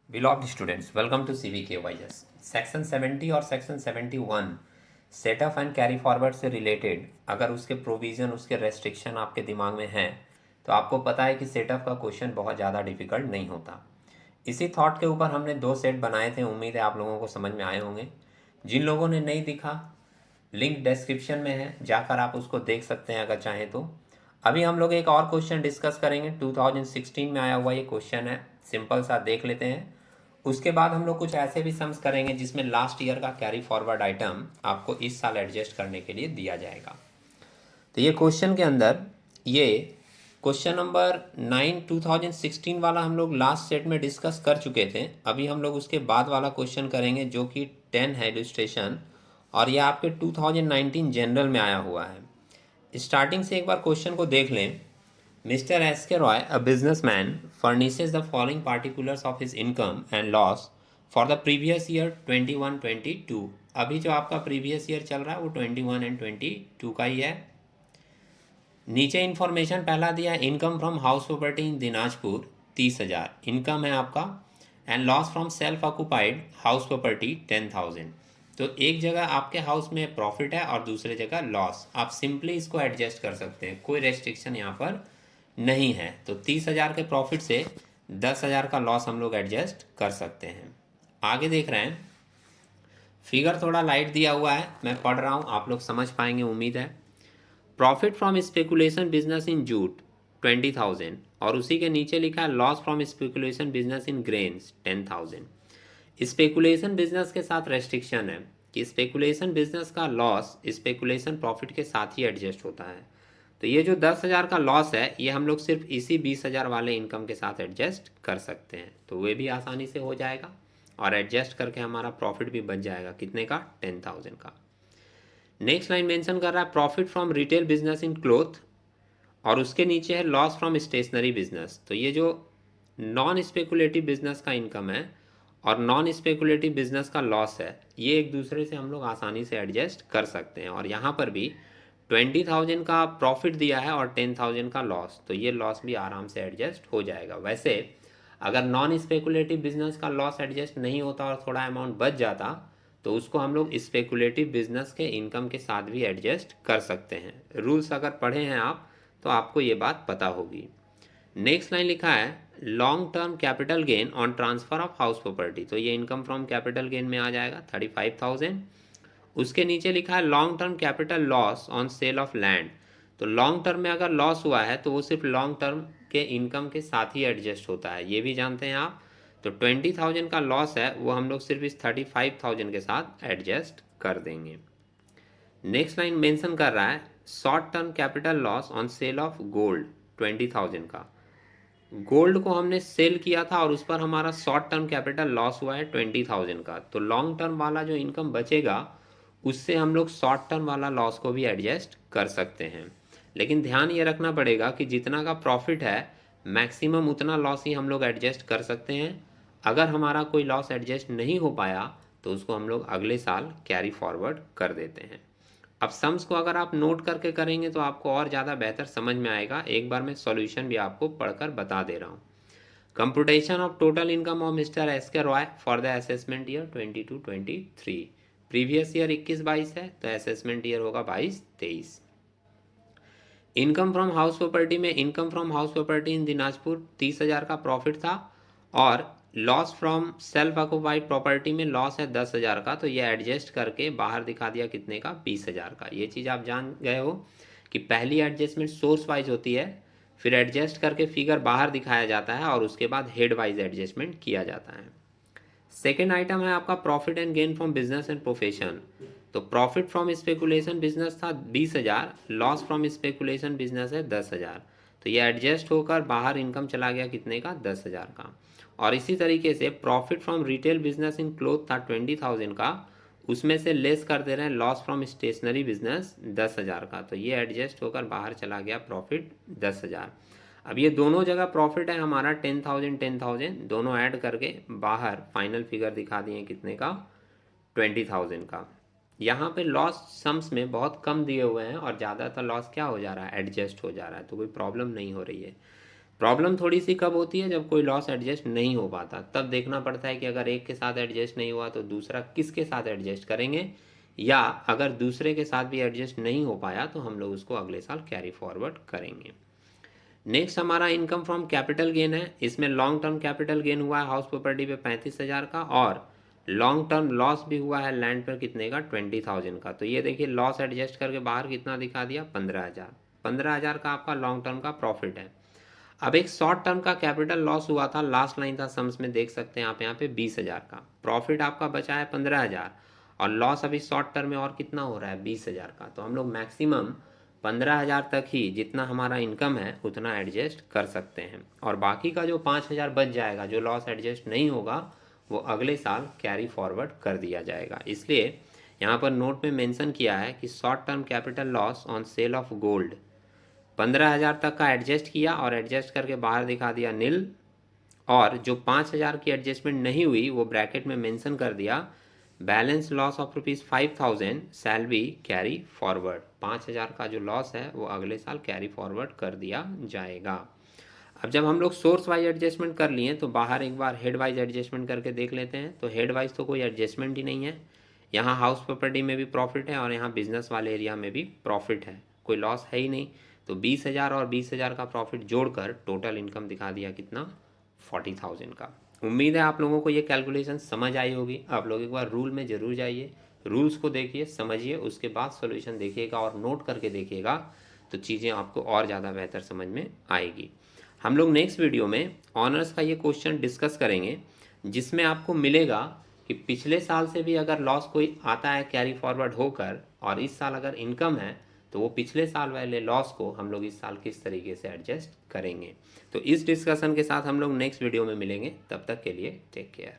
Beloved students, welcome to CVKYS. Section 70 और section 71 setup and carry forward से related अगर उसके प्रोविज़न उसके रेस्ट्रिक्शन आपके दिमाग में हैं तो आपको पता है कि सेटअप का क्वेश्चन बहुत ज़्यादा डिफिकल्ट नहीं होता। इसी थॉट के ऊपर हमने 2 सेट बनाए थे, उम्मीद है आप लोगों को समझ में आए होंगे। जिन लोगों ने नहीं दिखा, लिंक डिस्क्रिप्शन में है, जाकर आप उसको देख सकते हैं अगर चाहें तो। अभी हम लोग एक और क्वेश्चन डिस्कस करेंगे, 2016 में आया हुआ ये क्वेश्चन है, सिंपल सा देख लेते हैं। उसके बाद हम लोग कुछ ऐसे भी सम्स करेंगे जिसमें लास्ट ईयर का कैरी फॉरवर्ड आइटम आपको इस साल एडजस्ट करने के लिए दिया जाएगा। तो ये क्वेश्चन के अंदर ये क्वेश्चन नंबर 9 2016 वाला हम लोग लास्ट सेट में डिस्कस कर चुके थे। अभी हम लोग उसके बाद वाला क्वेश्चन करेंगे जो कि 10 है इलस्ट्रेशन, और ये आपके 2019 जनरल में आया हुआ है। स्टार्टिंग से एक बार क्वेश्चन को देख लें। Mr. S. K. Roy, a businessman, furnishes the following particulars of his income and loss for the previous year 21-22। अभी जो आपका प्रीवियस ईयर चल रहा है वो 21 एंड 22 का ही है। नीचे इन्फॉर्मेशन पहला दिया है, income from house property in Dinajpur 30,000 income है आपका, and loss from self occupied house property 10,000। तो एक जगह आपके हाउस में प्रॉफिट है और दूसरे जगह लॉस। आप सिंपली इसको एडजस्ट कर सकते हैं, कोई रेस्ट्रिक्शन यहाँ पर नहीं है। तो 30,000 के प्रॉफिट से 10,000 का लॉस हम लोग एडजस्ट कर सकते हैं। आगे देख रहे हैं, फिगर थोड़ा लाइट दिया हुआ है, मैं पढ़ रहा हूँ, आप लोग समझ पाएंगे उम्मीद है। Profit from speculation business in jute 20,000, और उसी के नीचे लिखा है loss from speculation business in grains 10,000। Speculation business के साथ रेस्ट्रिक्शन है कि स्पेकुलेशन बिजनेस का लॉस स्पेकुलेशन प्रॉफिट के साथ ही एडजस्ट होता है। तो ये जो 10,000 का लॉस है ये हम लोग सिर्फ इसी 20,000 वाले इनकम के साथ एडजस्ट कर सकते हैं, तो वे भी आसानी से हो जाएगा और एडजस्ट करके हमारा प्रॉफिट भी बच जाएगा। कितने का? 10,000 का। नेक्स्ट लाइन मेंशन कर रहा है profit from retail business in cloth, और उसके नीचे है लॉस फ्रॉम स्टेशनरी बिजनेस। तो ये जो नॉन स्पेकुलेटिव बिजनेस का इनकम है और नॉन स्पेकुलेटिव बिजनेस का लॉस है, ये एक दूसरे से हम लोग आसानी से एडजस्ट कर सकते हैं। और यहाँ पर भी 20,000 का प्रॉफिट दिया है और 10,000 का लॉस, तो ये लॉस भी आराम से एडजस्ट हो जाएगा। वैसे अगर नॉन स्पेकुलेटिव बिजनेस का लॉस एडजस्ट नहीं होता और थोड़ा अमाउंट बच जाता तो उसको हम लोग स्पेकुलेटिव बिजनेस के इनकम के साथ भी एडजस्ट कर सकते हैं। रूल्स अगर पढ़े हैं आप तो आपको ये बात पता होगी। नेक्स्ट लाइन लिखा है long term capital gain on transfer of house property, तो ये इनकम फ्रॉम कैपिटल गेन में आ जाएगा 35,000। उसके नीचे लिखा है long term capital loss on sale of land, तो लॉन्ग टर्म में अगर लॉस हुआ है तो वो सिर्फ लॉन्ग टर्म के इनकम के साथ ही एडजस्ट होता है, ये भी जानते हैं आप। तो 20,000 का लॉस है वो हम लोग सिर्फ इस 35,000 के साथ एडजस्ट कर देंगे। नेक्स्ट लाइन मेंशन कर रहा है short term capital loss on sale of gold 20,000 का। गोल्ड को हमने सेल किया था और उस पर हमारा शॉर्ट टर्म कैपिटल लॉस हुआ है 20,000 का, तो लॉन्ग टर्म वाला जो इनकम बचेगा उससे हम लोग शॉर्ट टर्म वाला लॉस को भी एडजस्ट कर सकते हैं। लेकिन ध्यान ये रखना पड़ेगा कि जितना का प्रॉफिट है मैक्सिमम उतना लॉस ही हम लोग एडजस्ट कर सकते हैं। अगर हमारा कोई लॉस एडजस्ट नहीं हो पाया तो उसको हम लोग अगले साल कैरी फॉरवर्ड कर देते हैं। अब सम्स को अगर आप नोट करके करेंगे तो आपको और ज़्यादा बेहतर समझ में आएगा। एक बार मैं सॉल्यूशन भी आपको पढ़कर बता दे रहा हूँ। Computation of total income of mister S K Roy for the assessment year 22-23। Previous year 21-22 है तो असेसमेंट ईयर होगा 22-23। इनकम फ्रॉम हाउस प्रॉपर्टी में income from house property in Dinajpur 30,000 का प्रॉफिट था, और loss from self occupied property में loss है 10,000 का, तो ये एडजस्ट करके बाहर दिखा दिया कितने का? 20,000 का। ये चीज़ आप जान गए हो कि पहली एडजस्टमेंट सोर्स वाइज होती है, फिर एडजस्ट करके फिगर बाहर दिखाया जाता है और उसके बाद हेड वाइज एडजस्टमेंट किया जाता है। सेकेंड आइटम है आपका profit and gain from business and profession. तो प्रॉफिट फ्रॉम स्पेकुलेशन बिजनेस था 20,000, लॉस फ्रॉम स्पेकुलेशन बिजनेस है 10,000, तो ये एडजस्ट होकर बाहर इनकम चला गया कितने का? 10,000 का। और इसी तरीके से profit from retail business in cloth था 20,000 का, उसमें से लेस कर दे रहे हैं लॉस फ्रॉम स्टेशनरी बिजनेस 10,000 का, तो ये एडजस्ट होकर बाहर चला गया प्रॉफिट 10,000। अब ये दोनों जगह प्रॉफिट है हमारा 10,000 10,000 दोनों ऐड करके बाहर फाइनल फिगर दिखा दिए कितने का? 20,000 का। यहाँ पे लॉस सम्स में बहुत कम दिए हुए हैं और ज़्यादातर लॉस क्या हो जा रहा है? एडजस्ट हो जा रहा है, तो कोई प्रॉब्लम नहीं हो रही है। प्रॉब्लम थोड़ी सी कब होती है, जब कोई लॉस एडजस्ट नहीं हो पाता, तब देखना पड़ता है कि अगर एक के साथ एडजस्ट नहीं हुआ तो दूसरा किसके साथ एडजस्ट करेंगे, या अगर दूसरे के साथ भी एडजस्ट नहीं हो पाया तो हम लोग उसको अगले साल कैरी फॉरवर्ड करेंगे। नेक्स्ट हमारा इनकम फ्रॉम कैपिटल गेन है। इसमें लॉन्ग टर्म कैपिटल गेन हुआ है हाउस प्रॉपर्टी पे 35,000 का, और लॉन्ग टर्म लॉस भी हुआ है लैंड पर कितने का, 20,000 का। तो ये देखिए लॉस एडजस्ट करके बाहर कितना दिखा दिया, 15,000। 15,000 का आपका लॉन्ग टर्म का प्रॉफिट है। अब एक शॉर्ट टर्म का कैपिटल लॉस हुआ था, लास्ट लाइन था सम्स में, देख सकते हैं आप यहाँ पे 20,000 का। प्रॉफिट आपका बचा है 15,000, और लॉस अभी शॉर्ट टर्म में और कितना हो रहा है, 20,000 का। तो हम लोग मैक्सिमम 15,000 तक ही जितना हमारा इनकम है उतना एडजस्ट कर सकते हैं, और बाकी का जो 5,000 बच जाएगा, जो लॉस एडजस्ट नहीं होगा, वो अगले साल कैरी फॉरवर्ड कर दिया जाएगा। इसलिए यहाँ पर नोट में मेंशन किया है कि short term capital loss on sale of gold 15,000 तक का एडजस्ट किया, और एडजस्ट करके बाहर दिखा दिया नील, और जो 5,000 की एडजस्टमेंट नहीं हुई वो ब्रैकेट में मेंशन कर दिया, balance loss of ₹5,000 shall be carry forward. 5,000 का जो लॉस है वो अगले साल कैरी फॉरवर्ड कर दिया जाएगा। अब जब हम लोग सोर्स वाइज एडजस्टमेंट कर लिए तो बाहर एक बार हेड वाइज एडजस्टमेंट करके देख लेते हैं। तो हेड वाइज तो कोई एडजस्टमेंट ही नहीं है, यहाँ हाउस प्रॉपर्टी में भी प्रॉफिट है और यहाँ बिजनेस वाले एरिया में भी प्रॉफिट है, कोई लॉस है ही नहीं। तो 20,000 और 20,000 का प्रॉफिट जोड़कर टोटल इनकम दिखा दिया कितना, 40,000 का। उम्मीद है आप लोगों को ये कैलकुलेशन समझ आई होगी। आप लोग एक बार रूल में ज़रूर जाइए, रूल्स को देखिए, समझिए, उसके बाद सॉल्यूशन देखिएगा और नोट करके देखिएगा, तो चीज़ें आपको और ज़्यादा बेहतर समझ में आएगी। हम लोग नेक्स्ट वीडियो में ऑनर्स का ये क्वेश्चन डिस्कस करेंगे, जिसमें आपको मिलेगा कि पिछले साल से भी अगर लॉस कोई आता है कैरी फॉरवर्ड होकर, और इस साल अगर इनकम है, तो वो पिछले साल वाले लॉस को हम लोग इस साल किस तरीके से एडजस्ट करेंगे। तो इस डिस्कशन के साथ हम लोग नेक्स्ट वीडियो में मिलेंगे। तब तक के लिए टेक केयर।